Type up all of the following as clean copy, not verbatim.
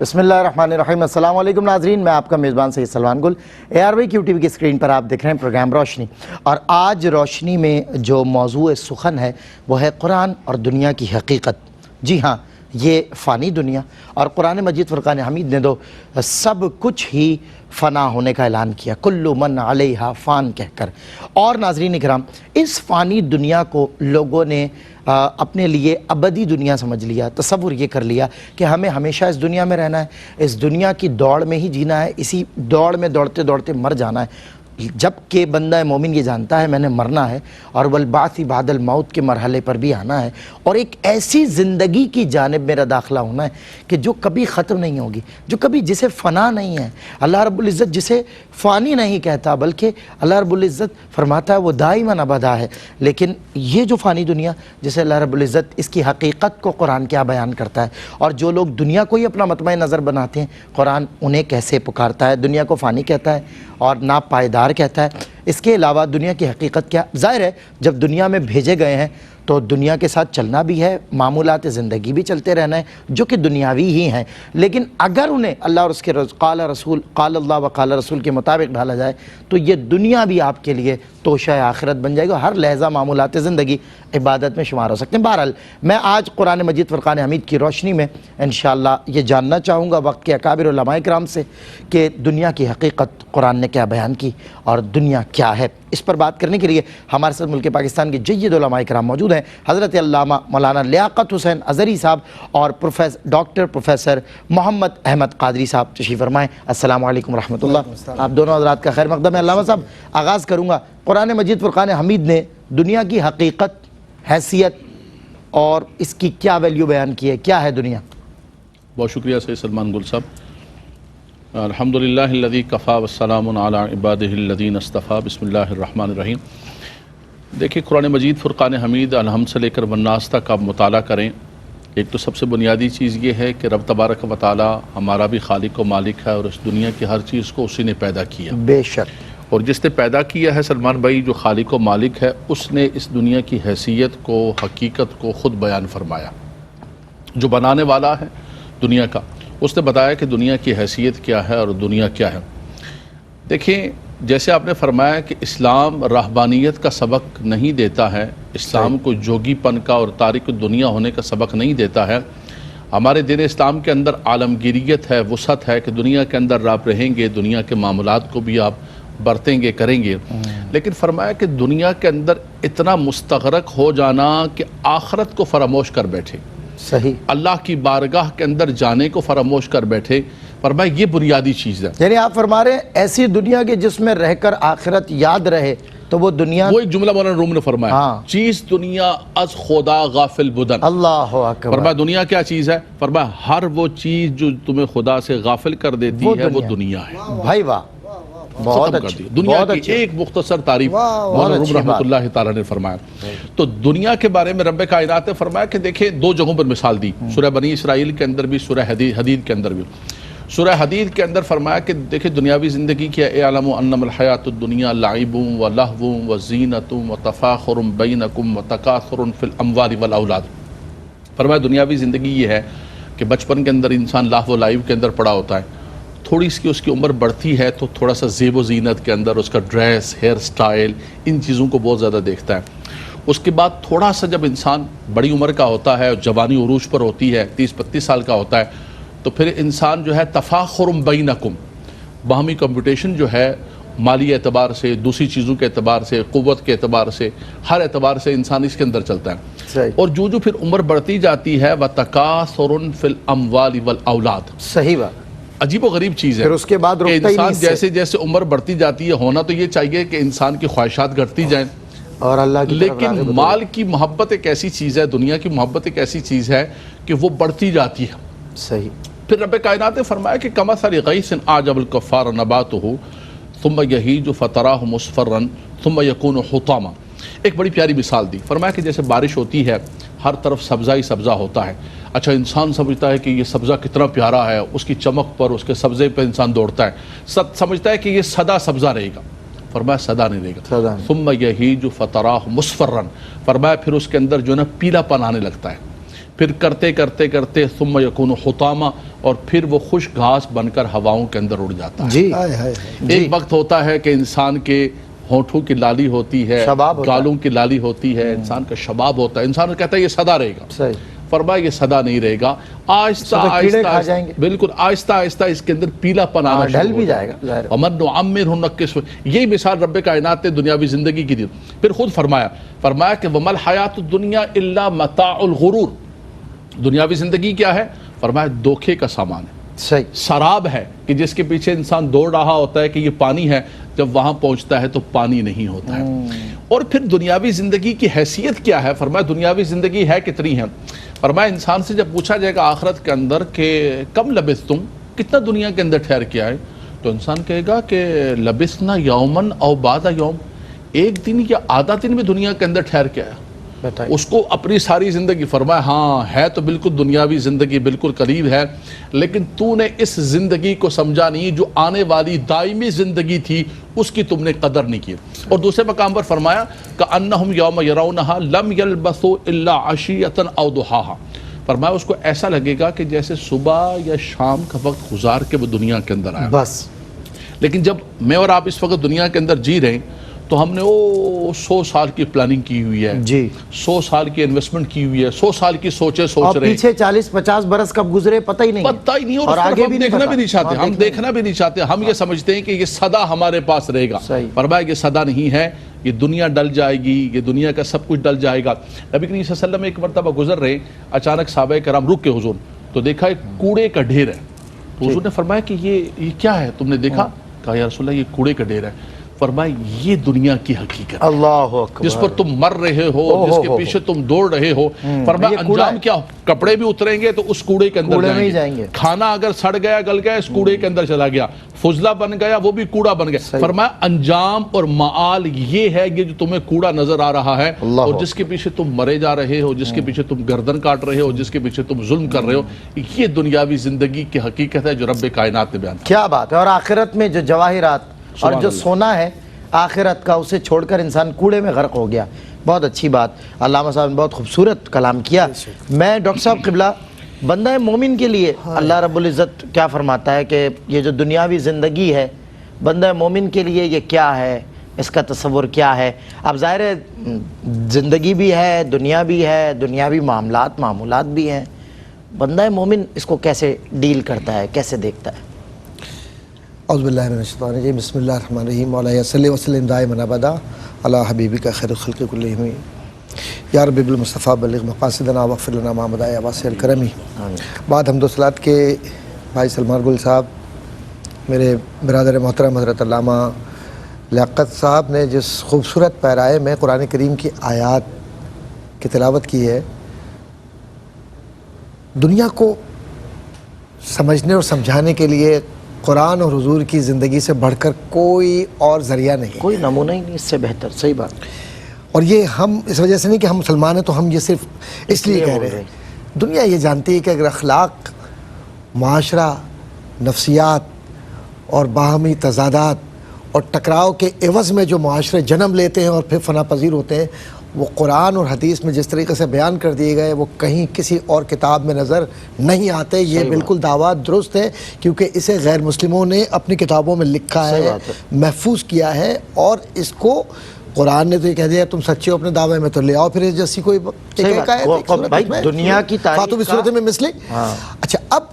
بسم اللہ الرحمن الرحیم۔ السلام علیکم ناظرین، میں آپ کا میزبان سید سلمان گل۔ ARY-Q TV کی اسکرین پر آپ دیکھ رہے ہیں پروگرام روشنی، اور آج روشنی میں جو موضوع سخن ہے وہ ہے قرآن اور دنیا کی حقیقت۔ جی ہاں، یہ فانی دنیا، اور قرآن مجید فرقان حمید نے تو سب کچھ ہی فنا ہونے کا اعلان کیا، کل من علیہا فان کہہ کر۔ اور ناظرین اکرام، اس فانی دنیا کو لوگوں نے اپنے لیے ابدی دنیا سمجھ لیا، تصور یہ کر لیا کہ ہمیں ہمیشہ اس دنیا میں رہنا ہے، اس دنیا کی دوڑ میں ہی جینا ہے، اسی دوڑ میں دوڑتے دوڑتے مر جانا ہے، جبکہ بندہ مومن یہ جانتا ہے میں نے مرنا ہے اور والبعث بعد الموت کے مرحلے پر بھی آنا ہے، اور ایک ایسی زندگی کی جانب میرا داخلہ ہونا ہے کہ جو کبھی ختم نہیں ہوگی، جو کبھی جسے فنا نہیں ہے۔ اللہ رب العزت جسے فانی نہیں کہتا بلکہ اللہ رب العزت فرماتا ہے وہ دائماً ابدا ہے۔ لیکن یہ جو فانی دنیا جسے اللہ رب العزت اس کی حقیقت کو قرآن کیا بیان کرتا ہے، اور جو لوگ دنیا کو ہی اپنا مطمع نظر بناتے ہیں، قرآن انہیں کیسے پکارتا ہے، دنیا کو فانی کہتا ہے اور ناپائیدار کہتا ہے۔ اس کے علاوہ دنیا کی حقیقت کیا؟ ظاہر ہے جب دنیا میں بھیجے گئے ہیں تو دنیا کے ساتھ چلنا بھی ہے، معمولات زندگی بھی چلتے رہنا ہے جو کہ دنیاوی ہی ہیں، لیکن اگر انہیں اللہ اور اس کے قال اللہ و قال رسول کے مطابق ڈھالا جائے تو یہ دنیا بھی آپ کے لیے توشہ آخرت بن جائے گا، ہر لحظہ معمولات زندگی عبادت میں شمار ہو سکتے ہیں۔ بہرحال میں آج قرآن مجید فرقان حمید کی روشنی میں انشاءاللہ یہ جاننا چاہوں گا وقت کے اکابر علماء کرام سے کہ دنیا کی حقیقت قرآن نے کیا بیان کی اور دنیا کیا ہے۔ اس پر بات کرنے کے لیے ہمارے ساتھ ملک پاکستان کے جید علماء کرام موجود ہیں، حضرت علامہ مولانا لیاقت حسین ازہری صاحب اور ڈاکٹر پروفیسر محمد احمد قادری صاحب تشریف فرمائیں۔ السلام علیکم ورحمۃ اللہ۔ آپ دونوں حضرات کا خیر مقدم ہے۔ علامہ صاحب آغاز کروں گا، قرآن مجید فرقان حمید نے دنیا کی حقیقت، حیثیت اور اس کی کیا ویلیو بیان کی ہے، کیا ہے دنیا؟ بہت شکریہ سید سلمان گل صاحب۔ الحمدللہ الذی کفا والسلام علی عبادہ الذین اصطفیٰ، بسم اللہ الرحمن الرحیم۔ دیکھیں قرآن مجید فرقان حمید الحمد سے لے کر والناس تک آپ مطالعہ کریں، ایک تو سب سے بنیادی چیز یہ ہے کہ رب تبارک و تعالی ہمارا بھی خالق و مالک ہے، اور اس دنیا کی ہر چیز کو اسی نے پیدا کیا، بے شک، اور جس نے پیدا کیا ہے سلمان بھائی، جو خالق و مالک ہے، اس نے اس دنیا کی حیثیت کو، حقیقت کو خود بیان فرمایا۔ جو بنانے والا ہے دنیا کا، اس نے بتایا کہ دنیا کی حیثیت کیا ہے اور دنیا کیا ہے۔ دیکھیں جیسے آپ نے فرمایا کہ اسلام رہبانیت کا سبق نہیں دیتا ہے، اسلام کو جوگی پن کا اور تارک دنیا ہونے کا سبق نہیں دیتا ہے، ہمارے دین اسلام کے اندر عالمگیریت ہے، وسعت ہے کہ دنیا کے اندر آپ رہیں گے، دنیا کے معاملات کو بھی آپ برتیں گے، کریں گے، لیکن فرمایا کہ دنیا کے اندر اتنا مستغرق ہو جانا کہ آخرت کو فراموش کر بیٹھے، صحیح، اللہ کی بارگاہ کے اندر جانے کو فراموش کر بیٹھے، فرمایا یہ بنیادی چیز ہے۔ یعنی آپ فرما رہے ہیں ایسی دنیا کے جس میں رہ کر آخرت یاد رہے تو وہ دنیا، وہ ایک جملہ مولانا روم نے فرمایا، چیز دنیا از خدا غافل بدن۔ اللہ اکبر۔ فرمایا دنیا کیا چیز ہے؟ فرمایا ہر وہ چیز جو تمہیں خدا سے غافل کر دیتی ہے وہ دنیا ہے۔ بھائی واہ، بہت اچھی، دنیا کی ایک مختصر تعریف مولانا روم رحمۃ اللہ تعالی نے فرمایا۔ تو دنیا کے بارے میں رب کائنات نے فرمایا کہ دیکھیں دو جگہوں پر مثال دی، سورہ بنی اسرائیل کے اندر بھی، سورہ حدید کے اندر بھی۔ سورہ حدید کے اندر فرمایا کہ دیکھیں دنیاوی زندگی کیا، اعلموا انما الحیاۃ الدنیا لعب ولہو وزینۃ وتفاخر بینکم وتکاثر فی الاموال والاولاد۔ فرمایا دنیاوی زندگی یہ ہے کہ بچپن کے اندر انسان لہو و لعب کے اندر پڑا ہوتا ہے، تھوڑی اس کی عمر بڑھتی ہے تو تھوڑا سا زیب و زینت کے اندر اس کا ڈریس، ہیئر سٹائل، ان چیزوں کو بہت زیادہ دیکھتا ہے۔ اس کے بعد تھوڑا سا جب انسان بڑی عمر کا ہوتا ہے، جوانی عروج پر ہوتی ہے، 30-32 سال کا ہوتا ہے، تو پھر انسان جو ہے تفاخر بینکم، باہمی کمپٹیشن جو ہے، مالی اعتبار سے، دوسری چیزوں کے اعتبار سے، قوت کے اعتبار سے، ہر اعتبار سے انسان اس کے اندر چلتا ہے۔ اور جو پھر عمر بڑھتی جاتی ہے وَتَكَاثُرٌ فِي الْأَمْوَالِ وَالْأَوْلَادِ، صحیح بات، عجیب و غریب چیز ہے۔ پھر اس کے بعد کہ انسان جیسے جیسے عمر بڑھتی جاتی ہے، ہونا تو یہ چاہیے کہ انسان کی خواہشات گھٹتی جائیں، اور اللہ کی لیکن مال کی محبت ایک ایسی چیز ہے، دنیا کی محبت ایک ایسی چیز ہے کہ وہ بڑھتی جاتی ہے۔ صحیح۔ پھر رب کائنات نے فرمایا کہ کمثل غیث اعجب الکفار نباتہ ثم یہیج فتراہ مصفرا ثم یکون حطاما۔ ایک بڑی پیاری مثال دی، فرمایا کہ جیسے بارش ہوتی ہے، ہر طرف سبزہ ہی سبزہ ہوتا ہے، اچھا انسان سمجھتا ہے کہ یہ سبزہ کتنا پیارا ہے، اس کی چمک پر، اس کے سبزے پہ انسان دوڑتا ہے، سمجھتا ہے کہ یہ سدا سبزہ رہے گا، فرمایا سدا نہیں رہے گا۔ ثم یہیج فتراہ مصفرا، فرمایا پھر اس کے اندر جو ہے نا پیلا پن آنے لگتا ہے، پھر کرتے کرتے کرتے ثم یکون حطاما، اور پھر وہ خشک گھاس بن کر ہواؤں کے اندر اڑ جاتا ہے۔ جی ایک وقت ہوتا ہے کہ انسان کے ہونٹوں کی لالی ہوتی ہے، شباب ہوتا ہے، گالوں کی لالی ہوتی ہے، انسان کا شباب ہوتا ہے، انسان کہتا ہے یہ سدا رہے گا، صحیح، فرمایا یہ سدا نہیں رہے گا، آہستہ تو کیڑے کھا آہستہ جائیں گے، بالکل آہستہ آہستہ اس کے اندر پیلا پن آنا ڈھل شروع بھی ہو جائے گا ظاہر ہے۔ وَمَن نُعَمِّرْهُ نُنَكِّسْهُ، یہی مثال رب کائنات نے دنیاوی زندگی کی دی۔ پھر خود فرمایا کہ وَمَا الْحَيَاةُ الدُّنْيَا إِلَّا مَتَاعُ الْغُرُورِ، دنیاوی زندگی کیا ہے؟ فرمایا دھوکے کا سامان ہے، صحیح، سراب ہے کہ جس کے پیچھے انسان دوڑ رہا ہوتا ہے کہ یہ پانی ہے، جب وہاں پہنچتا ہے تو پانی نہیں ہوتا ہے۔ اور پھر دنیاوی زندگی کی حیثیت کیا ہے؟ فرمایا دنیاوی زندگی ہے کتنی ہے؟ فرمایا انسان سے جب پوچھا جائے گا آخرت کے اندر کہ کم لبثتم، کتنا دنیا کے اندر ٹھہر کے آئے، تو انسان کہے گا کہ لبثنا یومن او بعد یوم، ایک دن یا آدھا دن میں دنیا کے اندر ٹھہر کے آیا۔ بتائیے، اس کو اپنی ساری زندگی، فرمایا ہاں ہے تو بالکل دنیاوی زندگی بالکل قریب ہے، لیکن تو نے اس زندگی کو سمجھا نہیں جو آنے والی دائمی زندگی تھی، اس کی تم نے قدر نہیں کی۔ اور دوسرے مقام پر فرمایا کأنہم یوم یرونہا لم یلبثوا الا عشیۃ او ضحاہا، فرمایا اس کو ایسا لگے گا کہ جیسے صبح یا شام کا وقت گزار کے وہ دنیا کے اندر آیا۔ بس لیکن جب میں اور آپ اس وقت دنیا کے اندر جی رہے ہیں تو ہم نے 100 سال کی پلاننگ کی ہوئی ہے، جی، 100 سال کی انویسٹمنٹ کی ہوئی ہے، 100 سال کی سوچیں سوچ اور رہے ہیں، پیچھے 40-50 برس کب گزرے پتہ ہی نہیں، پتہ ہی نہیں، اور اور آگے بھی دیکھنا بھی نہیں چاہتے، ہم دیکھنا دیکھنا بھی نہیں چاہتے، ہم یہ سمجھتے ہیں کہ یہ سدا ہمارے پاس رہے گا۔ صحیح، فرمایا یہ سدا نہیں ہے، یہ دنیا ڈل جائے گی، یہ دنیا کا سب کچھ ڈل جائے گا۔ نبی کریم صلی اللہ علیہ وسلم ایک مرتبہ گزر رہے، اچانک صحابہ کرام رک کے حضور تو دیکھا ایک کوڑے کا ڈھیر ہے، تو حضور نے فرمایا کہ یہ کیا ہے تم نے دیکھا؟ کہا یا رسول اللہ یہ کوڑے کا ڈھیر ہے۔ فرمایا یہ دنیا کی حقیقت ہے، اللہ اکبر، جس پر تم مر رہے ہو، جس کے پیچھے تم دوڑ رہے ہو۔ فرمایا انجام کیا ہو؟ کپڑے بھی اتریں گے تو اس کوڑے کے اندر جائیں گے، کھانا اگر سڑ گیا گل گیا اس کوڑے کے اندر چلا گیا، فضلہ بن گیا وہ بھی کوڑا بن گیا۔ فرمایا انجام اور معال یہ ہے یہ جو تمہیں کوڑا نظر آ رہا ہے، اور جس کے پیچھے تم مرے جا رہے ہو، جس کے پیچھے تم گردن کاٹ رہے ہو، جس کے پیچھے تم ظلم کر رہے ہو، یہ دنیاوی زندگی کی حقیقت ہے جو رب کائنات نے بیان کی۔ کیا بات ہے، اور آخرت میں جو جواہرات اور جو سونا ہے آخرت کا، اسے چھوڑ کر انسان کوڑے میں غرق ہو گیا۔ بہت اچھی بات، علامہ صاحب نے بہت خوبصورت کلام کیا۔ میں ڈاکٹر صاحب قبلہ، بندہ مومن کے لیے اللہ رب العزت کیا فرماتا ہے کہ یہ جو دنیاوی زندگی ہے بندہ مومن کے لیے یہ کیا ہے، اس کا تصور کیا ہے؟ اب ظاہر ہے زندگی بھی ہے، دنیا بھی ہے، دنیاوی معاملات بھی ہیں، بندہ مومن اس کو کیسے ڈیل کرتا ہے، کیسے دیکھتا ہے؟ اعوذ باللہ من الشیطان الرجیم، بسم اللہ الرحمن الرحیم، مولا صلی وسلم دائما ابدا علی حبیبک خیر الخلق کلہم، یا رب بالمصطفیٰ بلغ مقاصدنا واغفر لنا ما مضى یا واسع الکرم۔ بعد حمد و صلوات کے بھائی سلمان گل صاحب، میرے برادر محترم حضرت علامہ لیاقت صاحب نے جس خوبصورت پیرائے میں قرآن کریم کی آیات کی تلاوت کی ہے، دنیا کو سمجھنے اور سمجھانے کے لیے قرآن اور حضور کی زندگی سے بڑھ کر کوئی اور ذریعہ نہیں، کوئی نمونہ ہی نہیں اس سے بہتر، صحیح بات۔ اور یہ ہم اس وجہ سے نہیں کہ ہم مسلمان ہیں تو ہم یہ صرف اس لیے کہہ رہے ہیں، دنیا یہ جانتی ہے کہ اگر اخلاق، معاشرہ، نفسیات اور باہمی تضادات اور ٹکراؤ کے عوض میں جو معاشرے جنم لیتے ہیں اور پھر فنا پذیر ہوتے ہیں، وہ قرآن اور حدیث میں جس طریقے سے بیان کر دیے گئے وہ کہیں کسی اور کتاب میں نظر نہیں آتے۔ یہ بالکل دعویٰ درست ہے کیونکہ اسے غیر مسلموں نے اپنی کتابوں میں لکھا ہے، محفوظ کیا ہے، اور اس کو قرآن نے تو یہ کہہ دیا تم سچے ہو اپنے دعوے میں تو لے آؤ پھر جیسی کوئی دنیا کی فاتو بھی صورت میں مثلے۔ اچھا، اب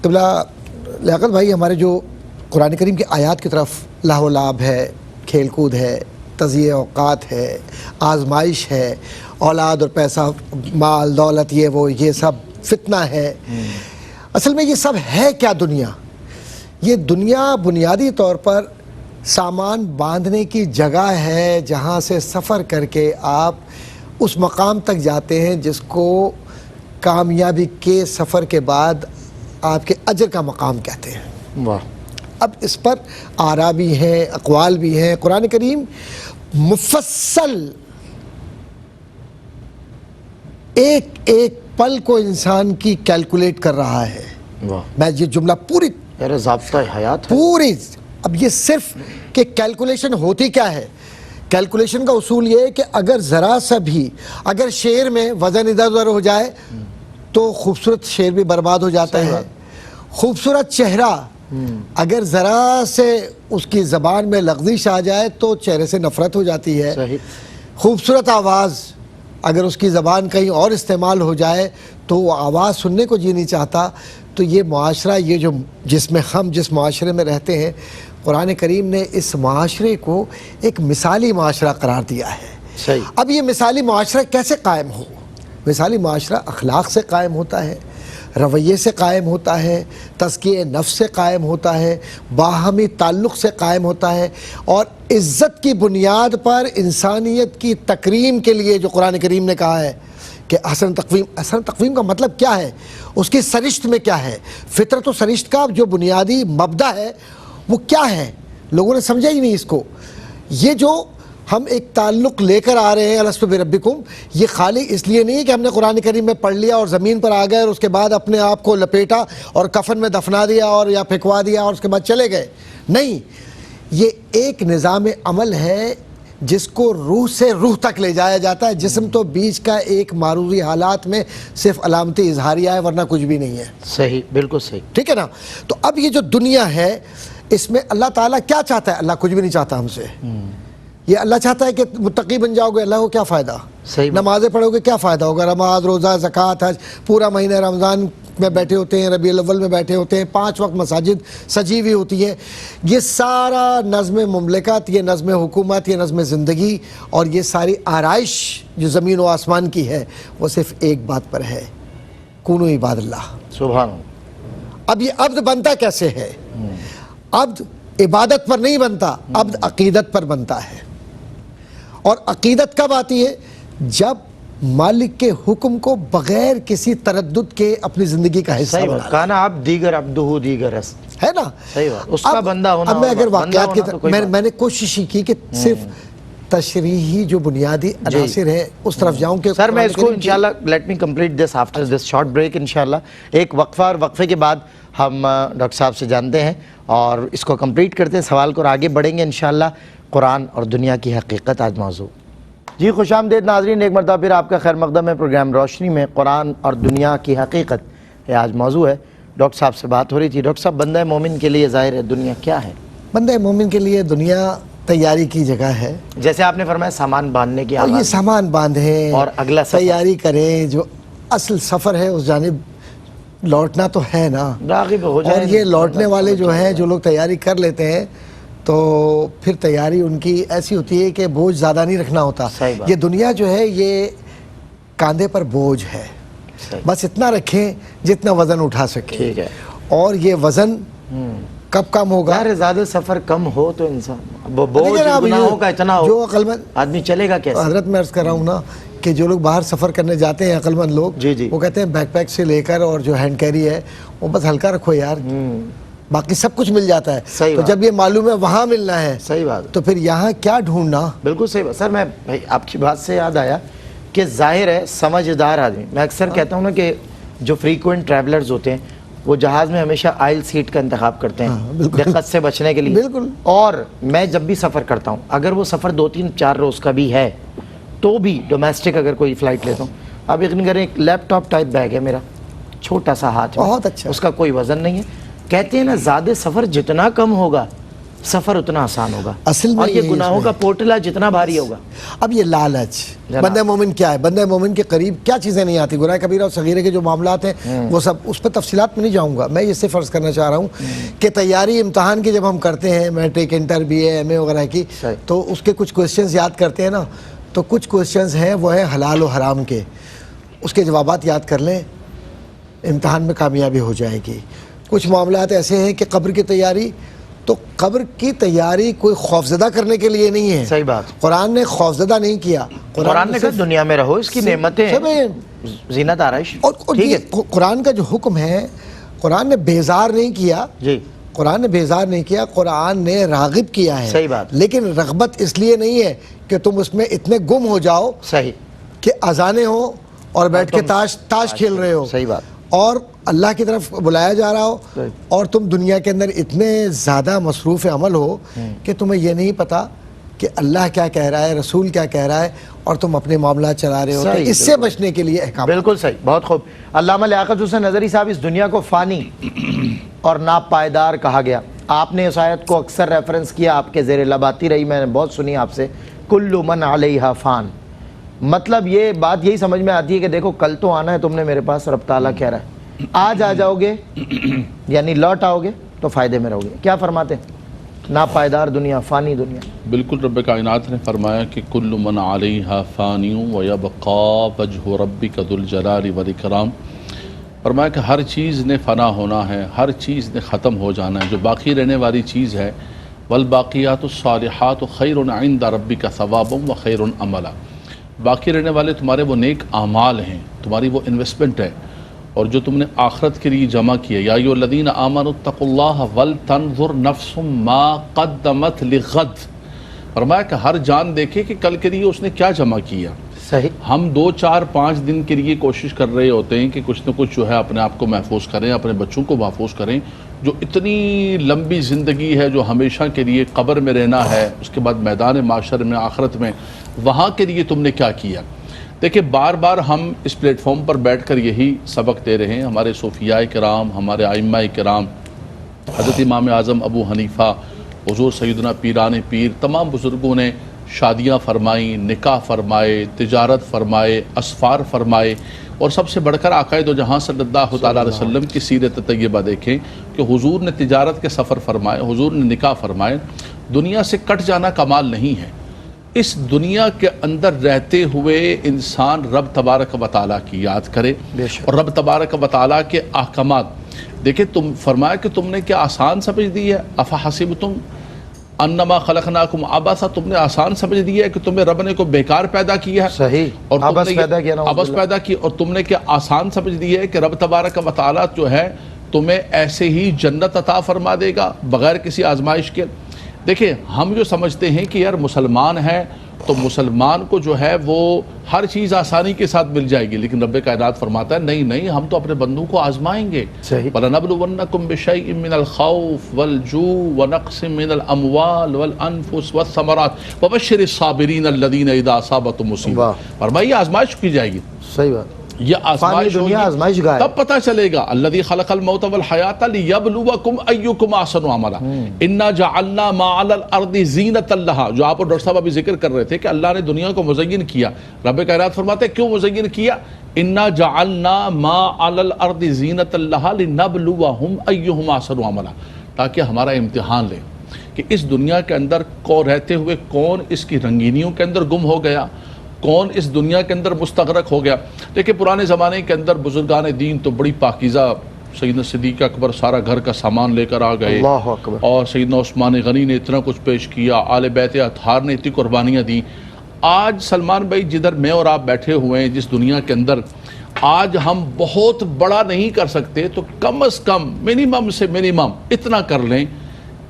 قبلہ لیاقت بھائی، ہمارے جو قرآن کریم کی آیات کی طرف لہو و لعب ہے، کھیل کود ہے، تضییع اوقات ہے، آزمائش ہے، اولاد اور پیسہ، مال دولت، یہ سب فتنہ ہے، اصل میں یہ سب ہے کیا؟ دنیا، یہ دنیا بنیادی طور پر سامان باندھنے کی جگہ ہے جہاں سے سفر کر کے آپ اس مقام تک جاتے ہیں جس کو کامیابی کے سفر کے بعد آپ کے اجر کا مقام کہتے ہیں۔ واہ، اب اس پر آراء بھی ہیں، اقوال بھی ہیں۔ قرآن کریم مفصل ایک ایک پل کو انسان کی کیلکولیٹ کر رہا ہے۔ میں یہ جملہ پوری ضابطہ حیات ہے پوری، اب یہ صرف کہ کیلکولیشن ہوتی کیا ہے کیلکولیشن کا اصول یہ ہے کہ اگر ذرا سا بھی اگر شعر میں وزن ادھر ادھر ہو جائے تو خوبصورت شعر بھی برباد ہو جاتا ہے. خوبصورت چہرہ اگر ذرا سے اس کی زبان میں لغزش آ جائے تو چہرے سے نفرت ہو جاتی ہے. خوبصورت آواز اگر اس کی زبان کہیں اور استعمال ہو جائے تو وہ آواز سننے کو جی نہیں چاہتا. تو یہ معاشرہ یہ جو جس معاشرے میں رہتے ہیں قرآن کریم نے اس معاشرے کو ایک مثالی معاشرہ قرار دیا ہے. اب یہ مثالی معاشرہ کیسے قائم ہو؟ مثالی معاشرہ اخلاق سے قائم ہوتا ہے, رویے سے قائم ہوتا ہے, تزکیہ نفس سے قائم ہوتا ہے, باہمی تعلق سے قائم ہوتا ہے, اور عزت کی بنیاد پر انسانیت کی تکریم کے لیے جو قرآن کریم نے کہا ہے کہ حسن تقویم کا مطلب کیا ہے, اس کی سرشت میں کیا ہے, فطرت و سرشت کا جو بنیادی مبدا ہے وہ کیا ہے, لوگوں نے سمجھا ہی نہیں اس کو. یہ جو ہم ایک تعلق لے کر آ رہے ہیں الستو بربکم, یہ خالی اس لیے نہیں کہ ہم نے قرآن کریم میں پڑھ لیا اور زمین پر آ گئے اور اس کے بعد اپنے آپ کو لپیٹا اور کفن میں دفنا دیا اور یا پھینکوا دیا اور اس کے بعد چلے گئے. نہیں, یہ ایک نظام عمل ہے جس کو روح سے روح تک لے جایا جاتا ہے. جسم تو بیچ کا ایک معروضی حالات میں صرف علامتی اظہاریہ ہے, ورنہ کچھ بھی نہیں ہے. صحیح, بالکل صحیح, ٹھیک ہے نا. تو اب یہ جو دنیا ہے اس میں اللہ تعالیٰ کیا چاہتا ہے؟ اللہ کچھ بھی نہیں چاہتا ہم سے. یہ اللہ چاہتا ہے کہ متقی بن جاؤ گے, اللہ کو کیا فائدہ؟ نمازیں پڑھو گے کیا فائدہ ہوگا؟ نماز, روزہ, زکوٰۃ, حج, پورا مہینہ رمضان میں بیٹھے ہوتے ہیں, ربیع الاول میں بیٹھے ہوتے ہیں, 5 وقت مساجد سجی ہوئی ہوتی ہیں. یہ سارا نظم مملکت, یہ نظم حکومت, یہ نظم زندگی اور یہ ساری آرائش جو زمین و آسمان کی ہے وہ صرف ایک بات پر ہے, کونو عباد اللہ. سبحان اللہ. اب یہ عبد بنتا کیسے ہے؟ عبد عبادت پر نہیں بنتا, عبد عقیدت پر بنتا ہے. اور عقیدت کب آتی ہے؟ جب مالک کے حکم کو بغیر کسی تردد کے اپنی زندگی کا حصہ بنا لے. کانا عبد دیگر عبدہ دیگر ہے نا. صحیح بات, اس کا بندہ ہونا. اب میں اگر واقعات کی میں نے کوشش ہی کی کہ صرف تشریحی جو بنیادی عناصر ہیں اس طرف جاؤں کہ سر میں اس کو انشاءاللہ let me complete this after this short break انشاءاللہ. ایک وقفہ, اور وقفے کے بعد ہم ڈاکٹر صاحب سے جانتے ہیں اور اس کو کمپلیٹ کرتے ہیں سوال کو, اور آگے بڑھیں گے انشاءاللہ. قرآن اور دنیا کی حقیقت آج موضوع. جی خوش آمدید ناظرین, ایک مرتبہ پھر آپ کا خیر مقدم ہے. پروگرام روشنی میں قرآن اور دنیا کی حقیقت یہ آج موضوع ہے. ڈاکٹر صاحب سے بات ہو رہی تھی. ڈاکٹر صاحب, بندہ مومن کے لیے ظاہر ہے دنیا کیا ہے؟ بندہ مومن کے لیے دنیا تیاری کی جگہ ہے. جیسے آپ نے فرمایا سامان باندھنے کی, اور یہ سامان باندھیں اور اگلا تیاری کریں. جو اصل سفر ہے اس جانب لوٹنا تو ہے نا, راغب ہو جائے. اور یہ لوٹنے والے جو ہیں جو لوگ تیاری کر لیتے ہیں تو پھر تیاری ان کی ایسی ہوتی ہے کہ بوجھ زیادہ نہیں رکھنا ہوتا. یہ دنیا جو ہے یہ کاندھے پر بوجھ ہے, بس اتنا رکھیں جتنا وزن اٹھا سکیں. ٹھیک ہے. اور یہ وزن کب کم ہوگا؟ زیادہ سفر کم ہو تو انسان بوجھ گناہوں کا اتنا ہو, جو عقل مند آدمی چلے گا کیسے؟ حضرت میں عرض کر رہا ہوں نا کہ جو لوگ باہر سفر کرنے جاتے ہیں عقل مند لوگ, وہ کہتے ہیں بیک پیک سے لے کر اور جو ہینڈ کیری ہے وہ بس ہلکا رکھو یار, باقی سب کچھ مل جاتا ہے. تو جب یہ معلوم ہے وہاں ملنا ہے, صحیح بات, تو پھر یہاں کیا ڈھونڈنا؟ بالکل صحیح بات. سر میں آپ کی بات سے یاد آیا کہ ظاہر ہے سمجھدار آدمی, میں اکثر کہتا ہوں نا کہ جو فریکوینٹ ٹریولرز ہوتے ہیں وہ جہاز میں ہمیشہ آئل سیٹ کا انتخاب کرتے ہیں دقت سے بچنے کے لیے. بالکل. اور میں جب بھی سفر کرتا ہوں, اگر وہ سفر 2-3-4 روز کا بھی ہے تو بھی ڈومیسٹک اگر کوئی فلائٹ لیتا ہوں, اب یقین کریں ایک لیپ ٹاپ ٹائپ بیگ ہے میرا, چھوٹا سا ہاتھ, بہت اچھا, اس کا کوئی وزن نہیں ہے. کہتے ہیں نا زیادہ سفر جتنا کم ہوگا سفر اتنا آسان ہوگا, اصل میں اور یہ گناہوں کا پورٹلا جتنا بھاری ہوگا. اب یہ لالچ, بندہ مومن کیا ہے؟ بندہ مومن کے قریب کیا چیزیں نہیں آتی؟ گناہ کبیرہ اور صغیرہ کے جو معاملات ہیں وہ سب, اس پہ تفصیلات میں نہیں جاؤں گا. میں یہ صرف فرض کرنا چاہ رہا ہوں کہ تیاری امتحان کی جب ہم کرتے ہیں, matric, inter, B A, M A وغیرہ کی, تو اس کے کچھ کویسچنز یاد کرتے ہیں نا, تو کچھ کویسچنز ہیں وہ ہیں حلال و حرام کے, اس کے جوابات یاد کر لیں, امتحان میں کامیابی ہو جائے گی. کچھ معاملات ایسے ہیں کہ قبر کی تیاری, تو قبر کی تیاری کوئی خوفزدہ کرنے کے لیے نہیں ہے. صحیح بات. قرآن نے خوفزدہ نہیں کیا. قرآن نے کہا دنیا میں رہو, اس کی نعمتیں زینت آرائش. اور قرآن کا جو حکم ہے, قرآن نے بیزار نہیں کیا. جی, قرآن نے بیزار نہیں کیا, قرآن نے راغب کیا ہے. صحیح بات. لیکن رغبت اس لیے نہیں ہے کہ تم اس میں اتنے گم ہو جاؤ صحیح کہ اذانیں ہو اور بیٹھ کے تاش کھیل رہے ہو. صحیح بات. اور اللہ کی طرف بلایا جا رہا ہو اور تم دنیا کے اندر اتنے زیادہ مصروف عمل ہو کہ تمہیں یہ نہیں پتا کہ اللہ کیا کہہ رہا ہے، رسول کیا کہہ رہا ہے، اور تم اپنے معاملات چلا رہے ہو. تو صحیح، اس سے بچنے کے لیے احکام. بالکل صحیح، بہت خوب. علامہ لیاقت حسین نظری صاحب، اس دنیا کو فانی اور ناپائیدار کہا گیا. آپ نے اس آیت کو اکثر ریفرنس کیا، آپ کے زیر لب آتی رہی، میں نے بہت سنی آپ سے. کل من علیہا فان، مطلب یہ بات یہی سمجھ میں آتی ہے کہ دیکھو کل تو آنا ہے تم نے میرے پاس، رب تعالیٰ کہہ رہا ہے آج آ جاؤ گے یعنی لوٹ آؤ گے تو فائدے میں رہو گے. کیا فرماتے ہیں؟ ناپائیدار دنیا، فانی دنیا. بالکل رب کائنات نے فرمایا کہ کل من علیہا فانی ویبقا وجہ ربک ذو الجلال والاکرام. فرمایا کہ ہر چیز نے فنا ہونا ہے، ہر چیز نے ختم ہو جانا ہے. جو باقی رہنے والی چیز ہے والباقیات الصالحات خیر عند ربک ثوابا وخیر عملا. باقی رہنے والے تمہارے وہ نیک اعمال ہیں، تمہاری وہ انویسٹمنٹ ہے، اور جو تم نے آخرت کے لیے جمع کیا. یا ایھا الذین آمنوا اتقوا اللہ ولتنظر نفس ما قدمت لغد. فرمایا کہ ہر جان دیکھے کہ کل کے لیے اس نے کیا جمع کیا. صحیح. ہم 2 4 5 دن کے لیے کوشش کر رہے ہوتے ہیں کہ کچھ نہ کچھ جو ہے اپنے آپ کو محفوظ کریں، اپنے بچوں کو محفوظ کریں. جو اتنی لمبی زندگی ہے، جو ہمیشہ کے لیے قبر میں رہنا ہے، اس کے بعد میدان معاشر میں، آخرت میں، وہاں کے لیے تم نے کیا کیا. دیکھیں بار بار ہم اس پلیٹ فارم پر بیٹھ کر یہی سبق دے رہے ہیں. ہمارے صوفیاء کرام، ہمارے ائمہ کرام، حضرت امام اعظم ابو حنیفہ، حضور سیدنا پیران پیر، تمام بزرگوں نے شادیاں فرمائیں، نکاح فرمائے، تجارت فرمائے، اسفار فرمائے، اور سب سے بڑھ کر آقائے دو جہاں صلی اللہ تعالیٰ علیہ وسلم کی سیرت طیبہ دیکھیں کہ حضور نے تجارت کے سفر فرمائے، حضور نے نکاح فرمائے. دنیا سے کٹ جانا کمال نہیں ہے. اس دنیا کے اندر رہتے ہوئے انسان رب تبارک و تعالیٰ کی یاد کرے اور رب تبارک و تعالیٰ کے احکامات دیکھیں. تم فرمایا کہ تم نے کیا آسان سمجھ دی ہے؟ افحسبتم انما خلقناکم عبثا، تم نے آسان سمجھ دیا ہے کہ تمہیں رب نے کو بیکار پیدا کیا ہے. صحیح. اور عبث پیدا کیا نا، عبث پیدا کی. اور تم نے کیا آسان سمجھ دیا ہے کہ رب تبارک و تعالیٰ جو ہے تمہیں ایسے ہی جنت عطا فرما دے گا بغیر کسی آزمائش کے. دیکھیں ہم جو سمجھتے ہیں کہ یار مسلمان ہے تو مسلمان کو جو ہے وہ ہر چیز آسانی کے ساتھ مل جائے گی، لیکن رب کائنات فرماتا ہے نہیں نہیں، ہم تو اپنے بندوں کو آزمائیں گے. صحیح. وَلَنَبْلُوَنَّكُمْ بِشَيْءٍ مِّنَ الْخَوْفِ وَالْجُوعِ وَنَقْصٍ مِّنَ الْأَمْوَالِ وَالْأَنفُسِ وَالثَّمَرَاتِ وَبَشِّرِ الصَّابِرِينَ الَّذِينَ إِذَا أَصَابَتْهُمْ مُصِیبَۃٌ. فرمایا یہ آزمائش کی جائے گی. صحیح بات. یہ آزمائش دنیا ہوگی، آزمائش گاہ ہے. تب پتہ چلے گا الذی خلق الموت والحیات لیبلوکم ایکم احسن عملا. انا جعلنا ما علی الارض زینۃ لہا، جو آپ اور ڈاکٹر صاحب ابھی ذکر کر رہے تھے کہ اللہ نے دنیا کو مزین کیا. رب کائنات فرماتے ہیں کیوں مزین کیا؟ انا جعلنا ما علی الارض زینۃ لہا لنبلوہم ایہم احسن عملا، تاکہ ہمارا امتحان لیں کہ اس دنیا کے اندر کو رہتے ہوئے کون اس کی رنگینیوں کے اندر گم ہو گیا، کون اس دنیا کے اندر مستغرق ہو گیا. دیکھیں پرانے زمانے کے اندر بزرگان دین تو بڑی پاکیزہ، سیدنا صدیق اکبر سارا گھر کا سامان لے کر آ گئے، اللہ اکبر. اور سیدنا عثمان غنی نے اتنا کچھ پیش کیا، آل بیت اطہار نے اتنی قربانیاں دیں. آج سلمان بھائی جدھر میں اور آپ بیٹھے ہوئے ہیں جس دنیا کے اندر، آج ہم بہت بڑا نہیں کر سکتے تو کم از کم منیمم سے منیمم اتنا کر لیں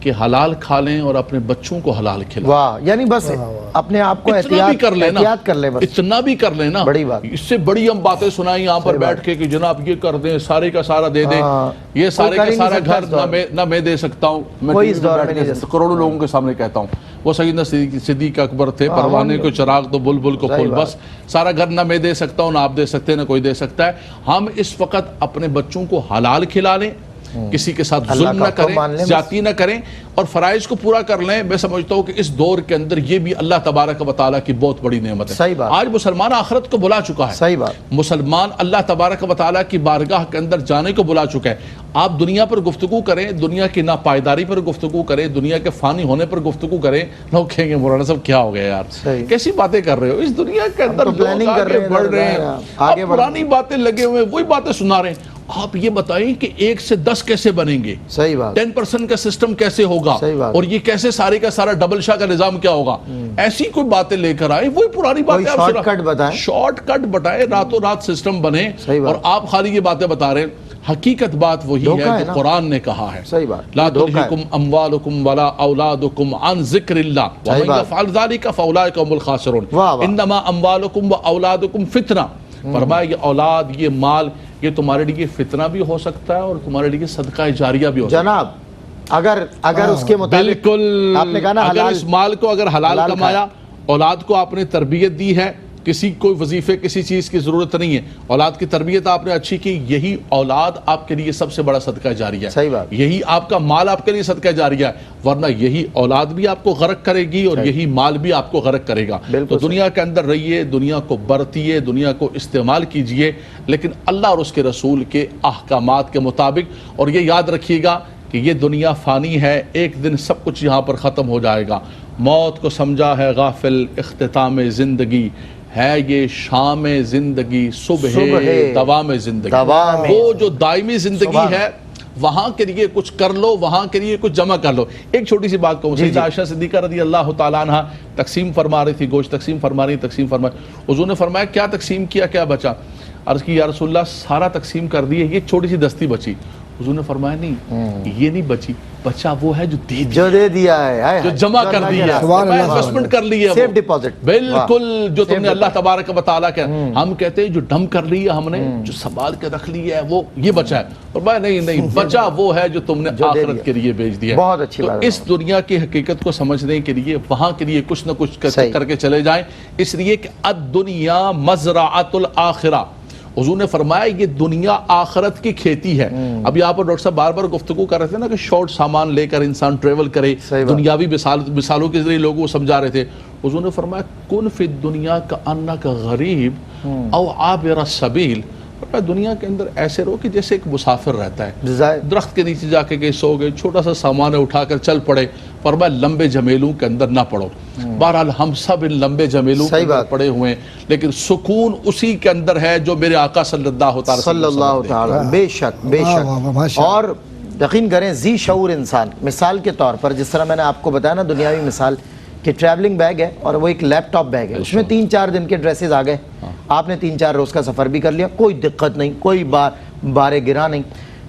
کہ حلال کھا لیں اور اپنے بچوں کو حلال کھلائیں. واہ، یعنی بس اپنے آپ کو اتنا بھی کر لینا، احتیاط کر لیں بس. اتنا بھی کر لینا. بڑی بات. اس سے بڑی ہم باتیں سنائیں یہاں پر بیٹھ کے کہ جناب یہ کر دیں، سارے کا سارا دے دیں، یہ سارے کا سارا گھر نہ میں دے سکتا ہوں. کوئی اس دور میں نہیں دے سکتا. کروڑوں لوگوں کے سامنے کہتا ہوں. وہ سیدنا صدیق اکبر تھے، پروانے کو چراغ دو بلبل کو پھول، بس سارا گھر نہ میں دے سکتا ہوں، نہ آپ دے سکتے، نہ کوئی دے سکتا ہے. ہم اس وقت اپنے بچوں کو حلال کھلا لیں، کسی کے ساتھ ظلم نہ کریں، زیادتی نہ کریں، اور فرائض کو پورا کر لیں. میں سمجھتا ہوں کہ اس دور کے اندر یہ بھی اللہ تبارک و تعالیٰ کی بہت بڑی نعمت ہے. صحیح بات. آج مسلمان آخرت کو بلا چکا ہے. صحیح بات. مسلمان اللہ تبارک و تعالیٰ کی بارگاہ کے اندر جانے کو بلا چکا ہے. آپ دنیا پر گفتگو کریں، دنیا کی ناپائیداری پر گفتگو کریں، دنیا کے فانی ہونے پر گفتگو کریں، لوگ کہیں گے مولانا صاحب کیا ہو گیا یار، کیسی باتیں کر رہے ہو. اس دنیا کے اندر لوگ آگے بڑھ رہے ہیں، آپ پرانی باتیں لگے ہوئے وہی باتیں سنا رہے ہیں. آپ یہ بتائیں کہ 1 سے 10 کیسے بنیں گے؟ صحیح بات. 10% کا سسٹم کیسے ہوگا؟ اور یہ کیسے سارے کا سارا ڈبل شاہ کا نظام کیا ہوگا؟ ایسی کوئی باتیں لے کر آئیں، وہی پرانی باتیں آپ شارٹ کٹ بتائیں، شارٹ کٹ بتائیں، راتوں رات سسٹم بنے، اور آپ خالی یہ باتیں بتا رہے ہیں. حقیقت بات وہی ہے جو قرآن نے کہا ہے. صحیح بات. لا تلہکم اموالکم ولا اولادکم عن ذکر اللہ ومن یفعل ذلک فاولئک هم الخاسرون انما اموالکم واولادکم فتنہ. فرمایا یہ اولاد، یہ مال، یہ تمہارے لیے فتنہ بھی ہو سکتا ہے اور تمہارے لیے صدقہ جاریہ بھی ہو سکتا ہے. جناب اگر اس کے مطابق بالکل آپ نے کہا نا اگر اس مال کو اگر حلال حلال کمایا، اولاد کو آپ نے تربیت دی ہے، کسی کوئی وظیفے کسی چیز کی ضرورت نہیں ہے، اولاد کی تربیت آپ نے اچھی کی، یہی اولاد آپ کے لیے سب سے بڑا صدقہ جاریہ ہے. صحیح بات. یہی آپ کا مال آپ کے لیے صدقہ جاریہ ہے، ورنہ یہی اولاد بھی آپ کو غرق کرے گی اور یہی مال بھی آپ کو غرق کرے گا. تو دنیا کے اندر رہیے، دنیا کو برتیے، دنیا کو استعمال کیجئے، لیکن اللہ اور اس کے رسول کے احکامات کے مطابق. اور یہ یاد رکھیے گا کہ یہ دنیا فانی ہے، ایک دن سب کچھ یہاں پر ختم ہو جائے گا. موت کو سمجھا ہے غافل، اختتام زندگی ہے یہ شام زندگی، صبح دوام زندگی. وہ جو دائمی زندگی ہے وہاں کے لیے کچھ کر لو، وہاں کے لیے کچھ جمع کر لو. ایک چھوٹی سی بات کہوں، سیدہ عائشہ صدیقہ رضی اللہ تعالیٰ عنہ تقسیم فرما رہی تھی، گوشت تقسیم فرما حضور نے فرمایا کیا تقسیم کیا، کیا بچا؟ عرض کی یا رسول اللہ سارا تقسیم کر دیے، یہ چھوٹی سی دستی بچی. حضور نے فرمایا نہیں، یہ نہیں بچی، بچا وہ ہے جو دے دیا ہے، جو جمع کر دی ہے، انویسٹمنٹ کر لی ہے، سیف ڈپازٹ. بالکل جو تم نے اللہ تبارک و تعالیٰ کے. ہم کہتے ہیں جو ڈم کر لی ہے ہم نے، جو سنبھال کے رکھ لی ہے وہ یہ بچا ہے. اور بھائی نہیں، بچا وہ ہے جو تم نے آخرت کے لیے بھیج دیا. بہت اچھی بات. اس دنیا کی حقیقت کو سمجھنے کے لیے وہاں کے لیے کچھ نہ کچھ کر کے چلے جائیں، اس لیے کہ الدنیا مزرعۃ الآخرہ. حضور نے فرمایا یہ دنیا آخرت کی کھیتی ہے. اب یہاں پر ڈاکٹر صاحب بار بار گفتگو کر رہے تھے نا کہ شارٹ سامان لے کر انسان ٹریول کرے، دنیاوی مثالوں کے ذریعے لوگوں کو سمجھا رہے تھے. حضور نے فرمایا کن فی الدنیا کأنک غریب او عابر السبیل. دنیا کے اندر ایسے رہو کہ جیسے ایک مسافر رہتا ہے، درخت کے نیچے جا کے کہیں سو گئے، چھوٹا سا سامان اٹھا کر چل پڑے. فرمایا لمبے جھمیلوں کے اندر نہ پڑو. بہرحال ہم سب ان لمبے جھمیلوں کے اندر پڑے ہوئے ہیں، لیکن سکون اسی کے اندر ہے جو میرے آقا صلی اللہ تعالی. بے شک. اور یقین کریں ذی شعور انسان، مثال کے طور پر جس طرح میں نے آپ کو بتایا نا دنیاوی مثال کہ ٹریولنگ بیگ ہے اور وہ ایک لیپ ٹاپ بیگ ہے، اس میں 3-4 دن کے ڈریسز آ گئے، آپ نے 3-4 روز کا سفر بھی کر لیا، کوئی دقت نہیں، کوئی بارے گرا نہیں.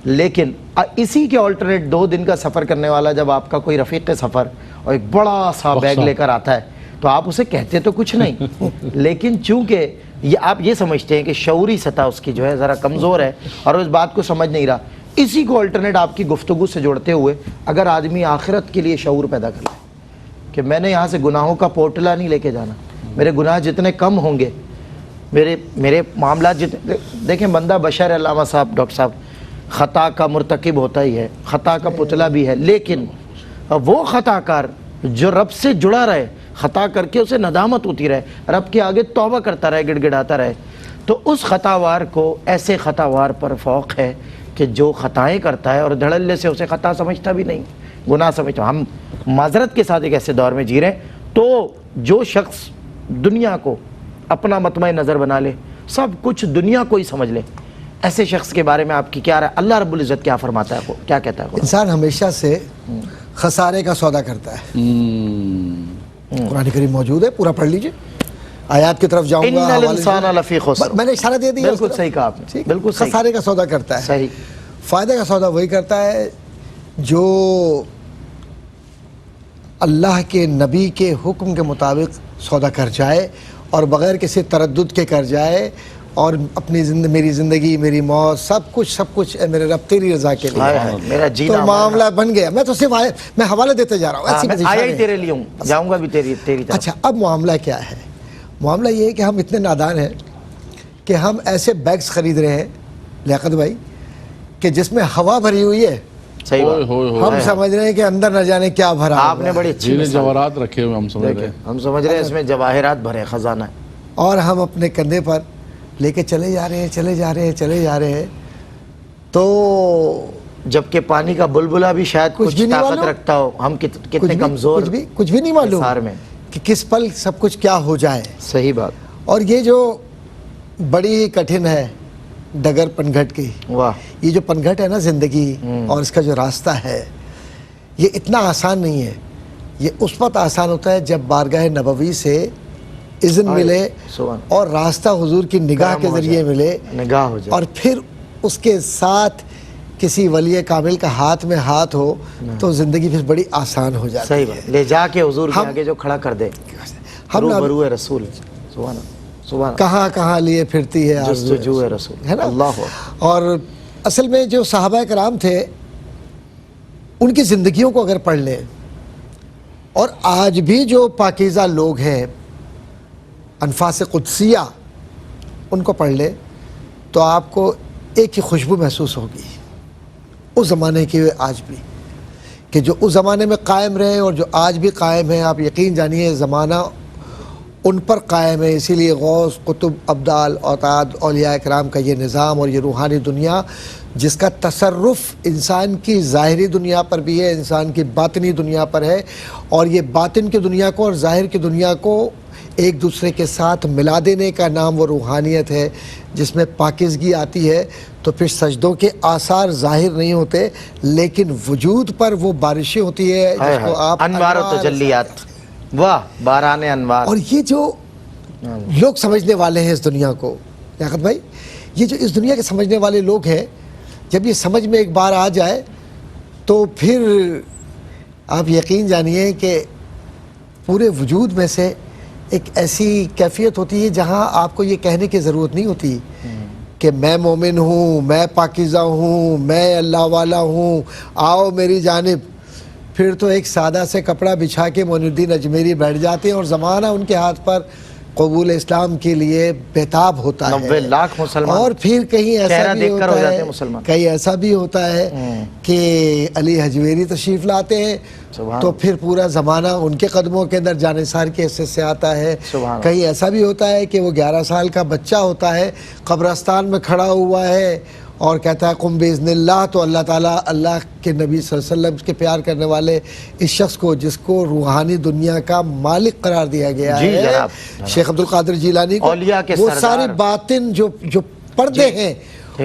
لیکن اسی کے آلٹرنیٹ 2 دن کا سفر کرنے والا جب آپ کا کوئی رفیق سفر اور ایک بڑا سا بیگ لے کر آتا ہے تو آپ اسے کہتے تو کچھ نہیں، لیکن چونکہ آپ یہ سمجھتے ہیں کہ شعوری سطح اس کی جو ہے ذرا کمزور ہے اور اس بات کو سمجھ نہیں رہا، اسی کو آلٹرنیٹ آپ کی گفتگو سے جوڑتے ہوئے اگر آدمی آخرت کے لیے شعور پیدا کر لے کہ میں نے یہاں سے گناہوں کا پوٹلا نہیں لے کے جانا، میرے گناہ جتنے کم ہوں گے، میرے معاملات جتنے، دیکھیں بندہ بشر، علامہ صاحب، ڈاکٹر صاحب، خطا کا مرتکب ہوتا ہی ہے، خطا کا پتلا بھی ہے، لیکن وہ خطا کار جو رب سے جڑا رہے، خطا کر کے اسے ندامت ہوتی رہے، رب کے آگے توبہ کرتا رہے، گڑ گڑاتا رہے، تو اس خطاوار کو ایسے خطاوار پر فوق ہے کہ جو خطائیں کرتا ہے اور دھڑلے سے اسے خطا سمجھتا بھی نہیں، گناہ سمجھتا. ہم معذرت کے ساتھ ایک ایسے دور میں جی رہے ہیں. تو جو شخص دنیا کو اپنا مطمع نظر بنا لے، سب کچھ دنیا کو ہی سمجھ لے، ایسے شخص کے بارے میں آپ کی کیا رائے؟ اللہ رب العزت کیا فرماتا ہے، کیا کہتا ہے؟ انسان ہمیشہ سے خسارے کا سودا کرتا ہے. قرآن کریم موجود ہے، پورا پڑھ لیجئے. آیات کی طرف جاؤں گا، ان الانسان لفی خسر، میں نے اشارہ دے دیا. بالکل صحیح کہا آپ نے، بالکل صحیح. خسارے کا سودا کرتا ہے. صحیح. فائدے کا سودا وہی کرتا ہے جو اللہ کے نبی کے حکم کے مطابق سودا کر جائے اور بغیر کسی تردد کے کر جائے، اور اپنی میری زندگی، میری موت، سب کچھ اے میرے رب تیری رضا کے لیے، میرا جینا تو معاملہ بن گیا. میں تو صرف میں حوالے دیتے جا رہا ہوں، آیا ہی تیرے لیے ہوں، جاؤں گا بھی تیری طرف. اچھا، اب معاملہ کیا ہے؟ معاملہ یہ ہے کہ ہم اتنے نادان ہیں کہ ہم ایسے بیگز خرید رہے ہیں لیاقت بھائی کہ جس میں ہوا بھری ہوئی ہے. صحیح بات. ہم سمجھ رہے ہیں کہ اندر نہ جانے کیا بھرا. آپ نے بڑی اچھی جواہرات رکھے ہوئے، ہم سمجھ رہے ہیں اس میں جواہرات بھرے، خزانہ ہے، اور ہم اپنے کندھے پر لے کے چلے جا رہے ہیں. تو جبکہ پانی کا بلبلہ بھی شاید کچھ طاقت رکھتا ہو، ہم کتنے کمزور، کچھ بھی نہیں معلوم کہ کس پل سب کچھ کیا ہو جائے. صحیح بات. اور یہ جو بڑی کٹھن ہے ڈگر پنگھٹ کی، یہ جو پنگھٹ ہے نا زندگی اور اس کا جو راستہ ہے، یہ اتنا آسان نہیں ہے. یہ اس وقت آسان ہوتا ہے جب بارگاہ نبوی سے اذن ملے اور راستہ حضور کی نگاہ کے ذریعے ملے، نگاہ ہو جائے، اور پھر اس کے ساتھ کسی ولی کامل کا ہاتھ میں ہاتھ ہو تو زندگی پھر بڑی آسان ہو جاتی ہے. صحیح بات. لے جا کے حضور کے آگے جو کھڑا کر دے، ہم روبرو رسول، سبحان اللہ، کہاں لیے پھرتی ہے جستجو رسول، ہے نا. اللہ. اور اصل میں جو صحابہ کرام تھے ان کی زندگیوں کو اگر پڑھ لیں اور آج بھی جو پاکیزہ لوگ ہیں انفاس قدسیہ ان کو پڑھ لیں تو آپ کو ایک ہی خوشبو محسوس ہوگی اس زمانے کی آج بھی، کہ جو اس زمانے میں قائم رہے اور جو آج بھی قائم ہیں. آپ یقین جانیے زمانہ ان پر قائم ہے، اسی لیے غوث، قطب، ابدال، اوتاد، اولیاء کرام کا یہ نظام اور یہ روحانی دنیا جس کا تصرف انسان کی ظاہری دنیا پر بھی ہے، انسان کی باطنی دنیا پر ہے، اور یہ باطن کی دنیا کو اور ظاہر کی دنیا کو ایک دوسرے کے ساتھ ملا دینے کا نام وہ روحانیت ہے، جس میں پاکیزگی آتی ہے. تو پھر سجدوں کے آثار ظاہر نہیں ہوتے لیکن وجود پر وہ بارشیں ہوتی ہے جس کو آپ انوار و تجلیات، واہ باران انوار. اور یہ جو لوگ سمجھنے والے ہیں اس دنیا کو، لیاقت بھائی، یہ جو اس دنیا کے سمجھنے والے لوگ ہیں، جب یہ سمجھ میں ایک بار آ جائے تو پھر آپ یقین جانیے کہ پورے وجود میں سے ایک ایسی کیفیت ہوتی ہے جہاں آپ کو یہ کہنے کی ضرورت نہیں ہوتی کہ میں مومن ہوں، میں پاکیزہ ہوں، میں اللہ والا ہوں، آؤ میری جانب. پھر تو ایک سادہ سے کپڑا بچھا کے معین الدین اجمیری بیٹھ جاتے ہیں اور زمانہ ان کے ہاتھ پر قبول اسلام کے لیے بیتاب ہوتا ہے. 90 لاکھ مسلمان، اور پھر کہیں ایسا چہرہ بھی دیکھ کر ہو ہوتا جاتے ہے، ہیں مسلمان. کہیں ایسا بھی ہوتا ہے کہ علی حجویری تشریف لاتے ہیں تو پھر پورا زمانہ ان کے قدموں کے اندر جانثار کے حصے سے آتا ہے. کہیں ایسا بھی ہوتا ہے کہ وہ 11 سال کا بچہ ہوتا ہے، قبرستان میں کھڑا ہوا ہے اور کہتا ہے قم باذن اللہ، تو اللہ تعالیٰ اللہ کے نبی صلی اللہ علیہ وسلم کے پیار کرنے والے اس شخص کو جس کو روحانی دنیا کا مالک قرار دیا گیا ہے، شیخ عبد القادر جیلانی کو، وہ سارے باطن جو پردے ہیں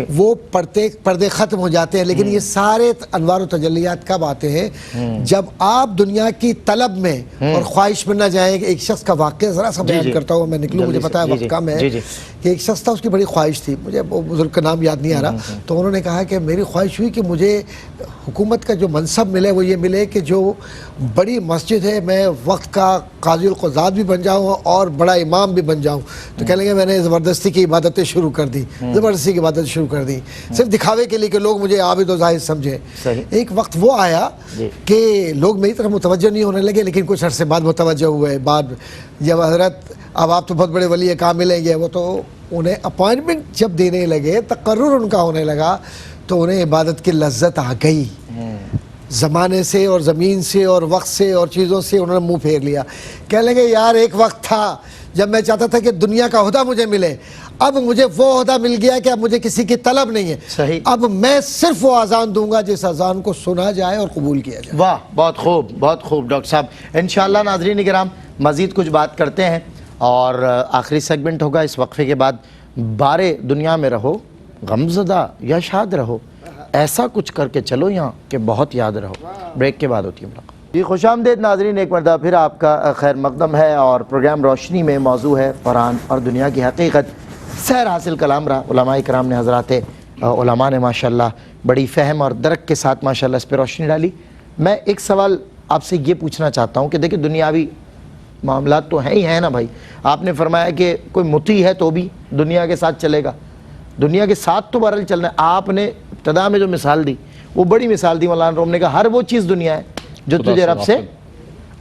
وہ پردے ختم ہو جاتے ہیں. لیکن یہ سارے انوار و تجلیات کب آتے ہیں؟ جب آپ دنیا کی طلب میں اور خواہش میں نہ جائیں. ایک شخص کا واقعہ ذرا سا بیان کرتا ہوں، میں نکلوں، مجھے پتا ہے وقت کم ہے. کہ ایک شخص تھا، اس کی بڑی خواہش تھی، مجھے بزرگ کا نام یاد نہیں آ رہا، تو انہوں نے کہا کہ میری خواہش ہوئی کہ مجھے حکومت کا جو منصب ملے وہ یہ ملے کہ جو بڑی مسجد ہے میں وقت کا قاضی القضات بھی بن جاؤں اور بڑا امام بھی بن جاؤں. تو کہنے لگے میں نے زبردستی کی عبادتیں شروع کر دی، زبردستی کی عبادت شروع کر دی، صرف دکھاوے کے لیے کہ لوگ مجھے عابد و زاہد سمجھیں. ایک وقت وہ آیا کہ لوگ میری طرف متوجہ نہیں ہونے لگے، لیکن کچھ عرصے بعد متوجہ ہوئے. بعد جب حضرت اب آپ تو بہت بڑے ولی کہاں ملیں گے، وہ تو انہیں اپوائنٹمنٹ جب دینے لگے، تقرر ان کا ہونے لگا، تو انہیں عبادت کی لذت آ گئی. زمانے سے اور زمین سے اور وقت سے اور چیزوں سے انہوں نے منہ پھیر لیا. کہنے لگے یار ایک وقت تھا جب میں چاہتا تھا کہ دنیا کا عہدہ مجھے ملے، اب مجھے وہ عہدہ مل گیا کہ اب مجھے کسی کی طلب نہیں ہے. اب میں صرف وہ اذان دوں گا جس اذان کو سنا جائے اور قبول کیا جائے. واہ، بہت خوب، بہت خوب ڈاکٹر صاحب. انشاءاللہ ناظرین کرام مزید کچھ بات کرتے ہیں اور آخری سیگمنٹ ہوگا اس وقفے کے بعد. بارے دنیا میں رہو، غمزدہ یا شاد رہو، ایسا کچھ کر کے چلو یہاں کہ بہت یاد رہو. بریک کے بعد ہوتی ہے ملاقات. جی خوش آمدید ناظرین، ایک مرتبہ پھر آپ کا خیر مقدم ہے اور پروگرام روشنی میں موضوع ہے قرآن اور دنیا کی حقیقت. سیر حاصل کلام رہا، علماء کرام نے، حضرات علماء نے ماشاءاللہ بڑی فہم اور درک کے ساتھ ماشاءاللہ اس پہ روشنی ڈالی. میں ایک سوال آپ سے یہ پوچھنا چاہتا ہوں کہ دیکھیں دنیاوی معاملات تو ہیں ہی ہیں نا بھائی. آپ نے فرمایا کہ کوئی مطیع ہے تو بھی دنیا کے ساتھ چلے گا، دنیا کے ساتھ تو بہرحال چلنا ہے. آپ نے ابتدا میں جو مثال دی وہ بڑی مثال دی، مولانا روم نے کہا ہر وہ چیز دنیا ہے جو تجھے رب سے.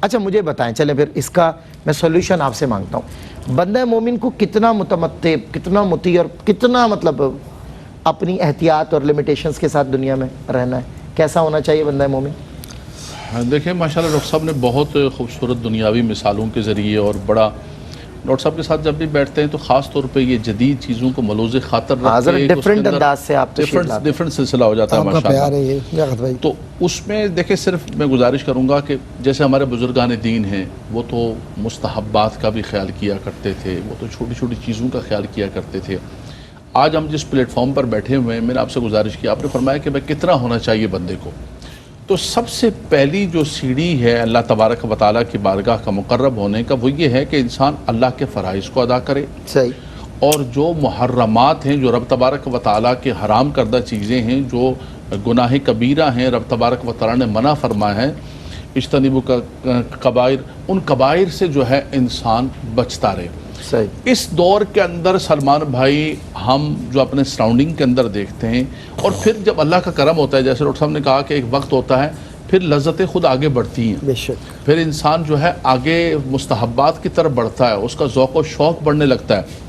اچھا مجھے بتائیں، چلیں پھر اس کا میں سولوشن آپ سے مانگتا ہوں. بندہ مومن کو کتنا متمتع، کتنا مطیع اور کتنا مطلب اپنی احتیاط اور لمیٹیشنز کے ساتھ دنیا میں رہنا ہے؟ کیسا ہونا چاہیے بندہ مومن؟ دیکھیں ماشاءاللہ ڈاکٹر صاحب نے بہت خوبصورت دنیاوی مثالوں کے ذریعے اور بڑا، ڈاکٹر صاحب کے ساتھ جب بھی بیٹھتے ہیں تو خاص طور پہ یہ جدید چیزوں کو ملوز خاطر رکھ کے ڈیفرنٹ انداز سے آپ ڈیفرنٹ سلسلہ ہو جاتا ہے ماشاءاللہ. تو اس میں دیکھیں صرف میں گزارش کروں گا کہ جیسے ہمارے بزرگان دین ہیں وہ تو مستحبات کا بھی خیال کیا کرتے تھے، وہ تو چھوٹی چھوٹی چیزوں کا خیال کیا کرتے تھے. آج ہم جس پلیٹ فارم پر بیٹھے ہوئے ہیں، میں نے آپ سے گزارش کی، آپ نے فرمایا کہ بھائی کتنا ہونا چاہیے بندے کو. تو سب سے پہلی جو سیڑھی ہے اللہ تبارک و تعالیٰ کی بارگاہ کا مقرب ہونے کا، وہ یہ ہے کہ انسان اللہ کے فرائض کو ادا کرے. اور جو محرمات ہیں، جو رب تبارک و تعالیٰ کے حرام کردہ چیزیں ہیں، جو گناہ کبیرہ ہیں، رب تبارک و تعالیٰ نے منع فرمایا ہے، اجتنبوا کبائر، ان کبائر سے جو ہے انسان بچتا رہے. اس دور کے اندر سلمان بھائی ہم جو اپنے سراؤنڈنگ کے اندر دیکھتے ہیں، اور پھر جب اللہ کا کرم ہوتا ہے، جیسے ڈاکٹر صاحب نے کہا کہ ایک وقت ہوتا ہے پھر لذتیں خود آگے بڑھتی ہیں، بے شک پھر انسان جو ہے آگے مستحبات کی طرف بڑھتا ہے، اس کا ذوق و شوق بڑھنے لگتا ہے۔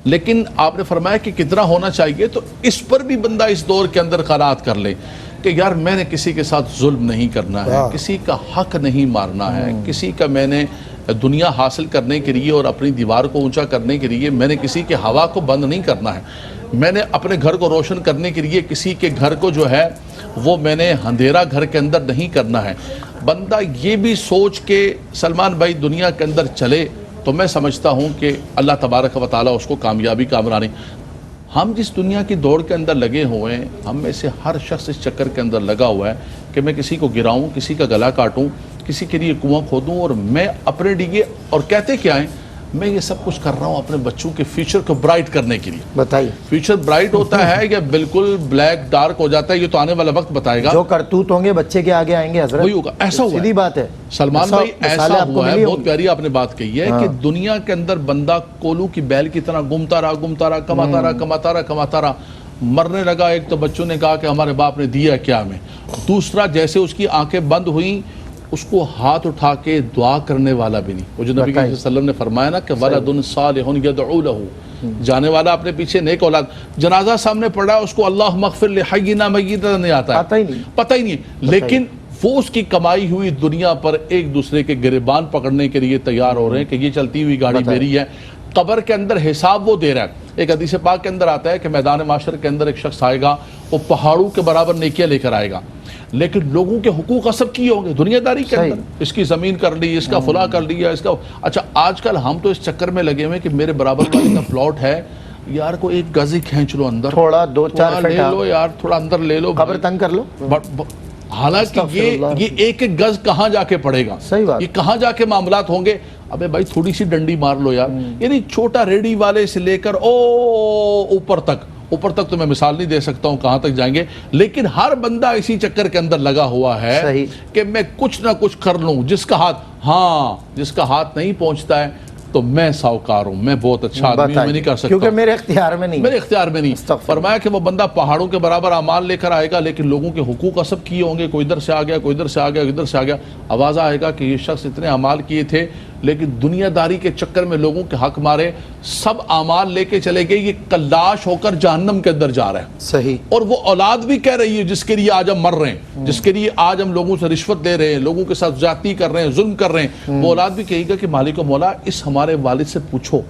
لیکن آپ نے فرمایا کہ کتنا ہونا چاہیے، تو اس پر بھی بندہ اس دور کے اندر قناعت کر لے کہ یار میں نے کسی کے ساتھ ظلم نہیں کرنا ہے، کسی کا حق نہیں مارنا ہے، کسی کا میں نے دنیا حاصل کرنے کے لیے اور اپنی دیوار کو اونچا کرنے کے لیے میں نے کسی کے ہوا کو بند نہیں کرنا ہے، میں نے اپنے گھر کو روشن کرنے کے لیے کسی کے گھر کو جو ہے وہ میں نے اندھیرا گھر کے اندر نہیں کرنا ہے۔ بندہ یہ بھی سوچ کے سلمان بھائی دنیا کے اندر چلے تو میں سمجھتا ہوں کہ اللہ تبارک و تعالیٰ اس کو کامیابی کا امرانی۔ ہم جس دنیا کی دوڑ کے اندر لگے ہوئے ہیں، ہم میں سے ہر شخص اس چکر کے اندر لگا ہوا ہے کہ میں کسی کو گراؤں، کسی کا گلا کاٹوں، کسی کے لیے کنواں کھودوں، اور میں اپنے لیے، اور کہتے کیا ہیں، میں یہ سب کچھ کر رہا ہوں اپنے بچوں کے فیوچر کو برائٹ کرنے کے لیے۔ بتائیے فیوچر برائٹ ہوتا ہے یا بالکل بلیک ڈارک ہو جاتا ہے، یہ تو آنے والا وقت بتائے گا۔ جو کرتوت ہوں گے بچے کے آگے آئیں گے حضرت، وہی ہوگا، ایسا ہوا ہے، سیدھی بات ہے سلمان بھائی ایسا ہوا ہے، بہت پیاری پیاری آپ نے بات کہی ہے کہ دنیا کے اندر بندہ کولو کی بیل کی طرح گھومتا رہا، کماتا رہا، مرنے لگا۔ ایک تو بچوں نے کہا کہ ہمارے باپ نے دیا کیا ہمیں، دوسرا جیسے اس کی آنکھیں بند ہوئیں اس کو ہاتھ اٹھا کے دعا کرنے والا بھی نہیں۔ وہ جو نبی صلی اللہ علیہ وسلم نے فرمایا نا کہ وَلَدٌ صَالِحٌ يَدْعُو لَهُ، جانے والا اپنے پیچھے نیک اولاد، جنازہ سامنے پڑا اس کو اللہم اغفر لحینا میتنا نہیں آتا ہے، پتہ ہی نہیں، لیکن وہ اس کی کمائی ہوئی دنیا پر ایک دوسرے کے گریبان پکڑنے کے لیے تیار ہو رہے ہیں کہ یہ چلتی ہوئی گاڑی میری ہے۔ قبر کے اندر حساب وہ دے رہا ہے۔ ایک حدیث پاک کے اندر آتا ہے کہ میدان معاشر کے اندر ایک شخص آئے گا، وہ پہاڑوں کے برابر نیکیاں لے کر آئے گا، لیکن لوگوں کے حقوق غصب کیے ہوں گے دنیا داری کے اندر، اس کی زمین کر لی، اس کا فلاں کر لیا، اس کا۔ اچھا آج کل ہم تو اس چکر میں لگے ہوئے کہ میرے برابر والے کا پلاٹ ہے یار، کو ایک گز ہی کھینچ لو اندر، تھوڑا 2-4 لے لو یار، تھوڑا اندر لے لو، قبر تنگ کر لو۔ حالانکہ یہ ایک ایک گز کہاں جا کے پڑے گا، یہ کہاں جا کے معاملات ہوں گے۔ ابے بھائی تھوڑی سی ڈنڈی مار لو یار، یعنی چھوٹا ریڈی والے سے لے کر اوپر تک تو میں مثال نہیں دے سکتا ہوں کہاں تک جائیں گے، لیکن ہر بندہ اسی چکر کے اندر لگا ہوا ہے کہ میں کچھ نہ کچھ کر لوں، جس کا ہاتھ نہیں پہنچتا ہے تو میں ساؤکار ہوں، میں بہت اچھا آدمی ہوں، میں نہیں کر سکتا کیونکہ میرے اختیار میں نہیں۔ فرمایا کہ وہ بندہ پہاڑوں کے برابر اعمال لے کر آئے گا، لیکن لوگوں کے حقوق غصب کیے ہوں گے، کوئی ادھر سے آ گیا، کوئی ادھر سے آ گیا، ادھر سے آ گیا، آواز آئے گا کہ یہ شخص اتنے اعمال کیے تھے لیکن دنیا داری کے چکر میں لوگوں کے حق مارے، سب اعمال لے کے چلے گئے، یہ کلاش ہو کر جہنم کے اندر جا رہا ہے۔ صحیح۔ اور وہ اولاد بھی کہہ رہی ہے جس کے لیے آج ہم مر رہے ہیں، جس کے لیے آج ہم لوگوں سے رشوت دے رہے ہیں، لوگوں کے ساتھ زیادتی کر رہے ہیں، ظلم کر رہے ہیں، وہ اولاد بھی کہے گا کہ مالک و مولا اس ہمارے والد سے پوچھو،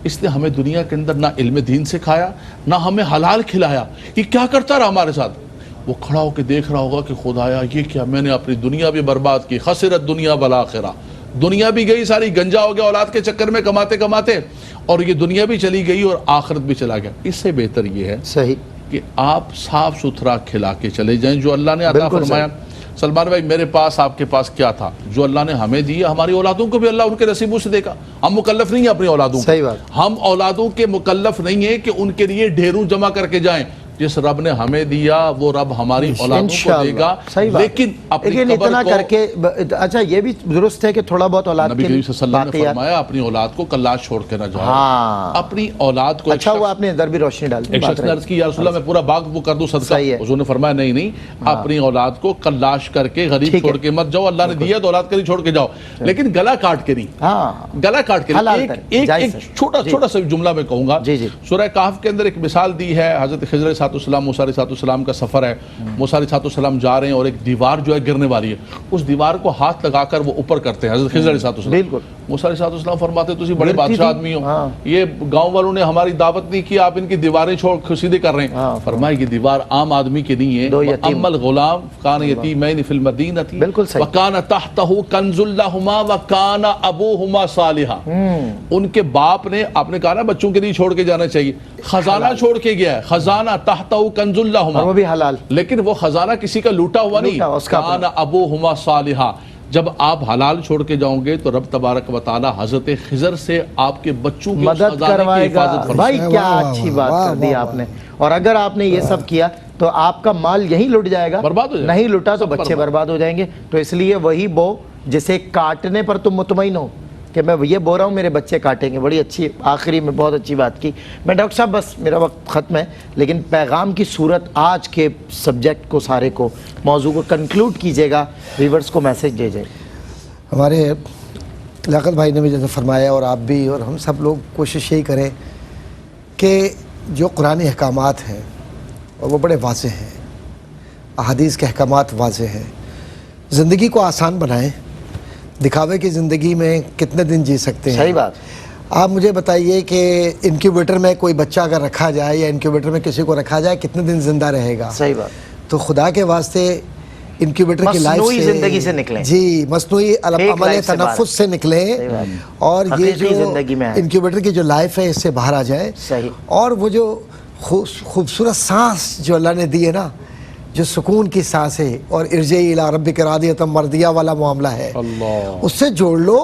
اس نے ہمیں دنیا کے اندر نہ علم دین سکھایا، نہ ہمیں حلال کھلایا، یہ کیا کرتا رہا ہمارے ساتھ۔ وہ کھڑا ہو کے دیکھ رہا ہوگا کہ خدایا یہ کیا، میں نے اپنی دنیا بھی برباد کی، خسرت دنیا والآخرہ، دنیا بھی گئی ساری، گنجا ہو گیا اولاد کے چکر میں کماتے کماتے، اور یہ دنیا بھی چلی گئی اور آخرت بھی چلا گیا۔ اس سے بہتر یہ ہے صحیح کہ آپ صاف ستھرا کھلا کے چلے جائیں جو اللہ نے عطا فرمایا۔ سلمان بھائی میرے پاس آپ کے پاس کیا تھا، جو اللہ نے ہمیں دیا، ہماری اولادوں کو بھی اللہ ان کے نصیبوں سے دے گا۔ ہم مکلف نہیں ہیں اپنی اولادوں کو، صحیح بات، ہم اولادوں کے مکلف نہیں ہیں کہ ان کے لیے ڈھیروں جمع کر کے جائیں۔ جس رب نے ہمیں دیا وہ رب ہماری اولادوں کو دے گا، لیکن اپنی قبر اتنا کو کر کے اچھا یہ بھی درست ہے کہ تھوڑا بہت اولاد نبی کریم صلی اللہ علیہ وسلم نے فرمایا اپنی اولاد کو کلاش چھوڑ کے نہ جاؤ، اپنی اولاد کو۔ اچھا ہوا آپ نے ادھر بھی روشنی ڈال دی، ایک شخص نے عرض کی یا رسول اللہ میں پورا باغ وہ کر دوں صدقہ، حضور نے فرمایا نہیں، اپنی اولاد کو کلاش کر کے غریب چھوڑ کے مت جاؤ، اللہ نے دیا تو اولاد کے لیے چھوڑ کے جاؤ، لیکن گلا کاٹ کے نہیں، گلا کاٹ کے نہیں۔ ایک چھوٹا سا جملہ میں کہوں گا، سورہ کہف کے اندر ایک مثال دی ہے، حضرت خضر علیہ السلام، موسیٰ علیہ السلام کا سفر ہے، موسیٰ علیہ السلام جا رہے ہیں اور ایک دیوار جو ہے گرنے والی ہے، اس دیوار کو ہاتھ لگا کر وہ اوپر کرتے ہیں حضرت خضر علیہ السلام۔ موسیٰ علیہ السلام فرماتے تسی بڑے بادشاہ آدمی ہو، یہ گاؤں والوں نے ہماری دعوت نہیں کی، آپ ان کی دیواریں چھوڑ سیدھے کر رہے ہیں۔ فرمایا یہ دیوار عام آدمی کی نہیں ہے، اما الغلام کان یتیمین فی المدینہ، وکان تحتہ کنز لہما وکان ابوہما صالحا، ان کے باپ نے، آپ نے کہا نا بچوں کے لیے چھوڑ کے جانا چاہیے، خزانہ چھوڑ کے گیا ہے، خزانہ تحتہ کنز لہما، وہ بھی حلال، لیکن وہ خزانہ کسی کا لوٹا ہوا نہیں، کان ابوہما صالحا۔ جب آپ حلال چھوڑ کے جاؤں گے تو رب تبارک و تعالی حضرت خضر سے آپ کے بچوں کی مدد کروائے گا۔ بھائی کیا اچھی بات کر دی آپ نے، اور اگر آپ نے یہ سب کیا تو آپ کا مال یہیں لٹ جائے گا، برباد ہو جائے گا، نہیں لٹا تو بچے برباد ہو جائیں گے۔ تو اس لیے وہی بو جسے کاٹنے پر تم مطمئن ہو، کہ میں یہ بول رہا ہوں میرے بچے کاٹیں گے. بڑی اچھی آخری میں بہت اچھی بات کی. میں ڈاکٹر صاحب بس میرا وقت ختم ہے, لیکن پیغام کی صورت آج کے سبجیکٹ کو سارے کو موضوع کو کنکلوڈ کیجیے گا, ویورز کو میسج دے جائے. ہمارے لیاقت بھائی نے بھی جیسے فرمایا اور آپ بھی اور ہم سب لوگ کوشش یہی کریں کہ جو قرآنی احکامات ہیں اور وہ بڑے واضح ہیں, احادیث کے احکامات واضح ہیں, زندگی کو آسان بنائیں. دکھاوے کی زندگی میں کتنے دن جی سکتے ہیں؟ صحیح بات. آپ مجھے بتائیے کہ انکیوبیٹر میں کوئی بچہ اگر رکھا جائے یا انکیوبیٹر میں کسی کو رکھا جائے کتنے دن زندہ رہے گا؟ صحیح بات. تو خدا کے واسطے انکیوبیٹر کی لائف مصنوعی زندگی سے نکلیں. جی, مصنوعی عمل تنفس سے نکلیں اور یہ جو انکیوبیٹر کی جو لائف ہے اس سے باہر آ جائیں. صحیح. اور وہ جو خوبصورت سانس جو اللہ نے دی ہے نا, جو سکون کی سانس ہے, اور ارجعی الی ربک راضیۃ مرضیہ والا معاملہ ہے, اس سے جوڑ لو.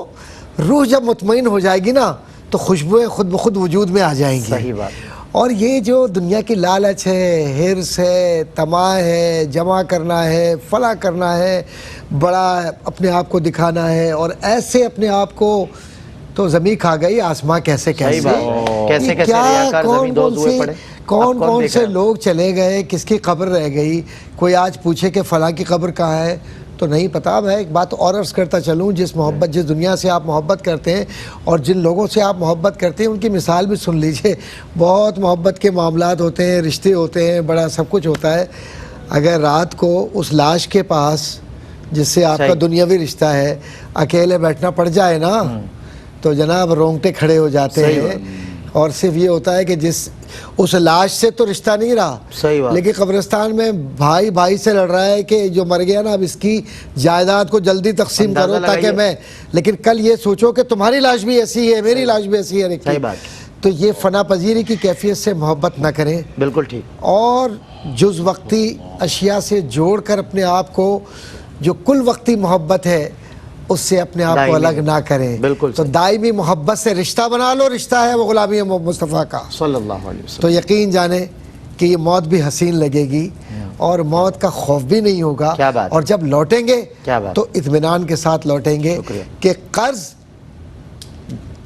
روح جب مطمئن ہو جائے گی نا تو خوشبوئیں خود بخود وجود میں آ جائیں گی. صحیح بات. اور یہ جو دنیا کی لالچ ہے, حرص ہے, طمع ہے, جمع کرنا ہے, فلاں کرنا ہے, بڑا اپنے آپ کو دکھانا ہے, اور ایسے اپنے آپ کو, تو زمین کھا گئی آسماں کیسے کیسے, کیسے کیسے ریاکار زمین دوز ہوئے پڑے. کون سے لوگ چلے گئے, کس کی قبر رہ گئی. کوئی آج پوچھے کہ فلاں کی قبر کہاں ہے تو نہیں پتا. میں ایک بات اور عرض کرتا چلوں, جس دنیا سے آپ محبت کرتے ہیں اور جن لوگوں سے آپ محبت کرتے ہیں ان کی مثال بھی سن لیجئے. بہت محبت کے معاملات ہوتے ہیں, رشتے ہوتے ہیں, بڑا سب کچھ ہوتا ہے. اگر رات کو اس لاش کے پاس جس سے آپ کا دنیاوی رشتہ ہے اکیلے بیٹھنا پڑ جائے نا تو جناب رونگٹے کھڑے ہو جاتے ہیں. اور صرف یہ ہوتا ہے کہ اس لاش سے تو رشتہ نہیں رہا, لیکن قبرستان میں بھائی بھائی سے لڑ رہا ہے کہ جو مر گیا نا اب اس کی جائیداد کو جلدی تقسیم کرو تاکہ میں, لیکن کل یہ سوچو کہ تمہاری لاش بھی ایسی ہے, میری لاش بھی ایسی ہے. صحیح بات. تو یہ فنا پذیری کی کیفیت سے محبت نہ کریں. بالکل ٹھیک. اور جز وقتی اشیاء سے جوڑ کر اپنے آپ کو, جو کل وقتی محبت ہے اس سے اپنے آپ کو الگ نہ کریں. بالکل. تو دائمی محبت سے رشتہ بنا لو. رشتہ ہے وہ غلامی مصطفیٰ کا صلی اللہ علیہ وسلم. تو یقین جانیں کہ یہ موت بھی حسین لگے گی اور موت کا خوف بھی نہیں ہوگا. اور جب لوٹیں گے تو اطمینان کے ساتھ لوٹیں گے کہ قرض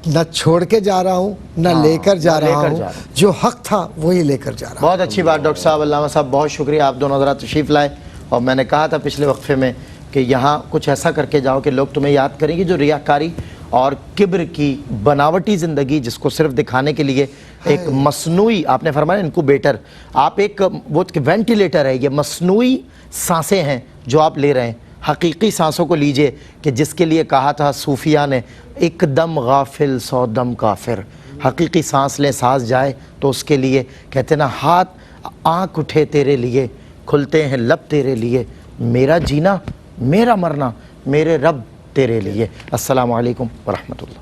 نہ چھوڑ کے جا رہا ہوں نہ لے کر جا رہا ہوں, جو حق تھا وہی لے کر جا رہا ہوں. بہت اچھی بات ڈاکٹر صاحب, علامہ صاحب بہت شکریہ, آپ دونوں حضرات تشریف لائے. اور میں نے کہا تھا پچھلے وقفے میں کہ یہاں کچھ ایسا کر کے جاؤ کہ لوگ تمہیں یاد کریں گے. جو ریاکاری اور کبر کی بناوٹی زندگی جس کو صرف دکھانے کے لیے ایک مصنوعی, آپ نے فرمایا انکوبیٹر, آپ ایک وہ وینٹیلیٹر ہے, یہ مصنوعی سانسیں ہیں جو آپ لے رہے ہیں. حقیقی سانسوں کو لیجئے کہ جس کے لیے کہا تھا صوفیہ نے, ایک دم غافل سو دم کافر. حقیقی سانس لیں, سانس جائے تو اس کے لیے کہتے نا, ہاتھ آنکھ اٹھے تیرے لیے, کھلتے ہیں لب تیرے لیے, میرا جینا میرا مرنا میرے رب تیرے لیے. السلام علیکم ورحمۃ اللہ.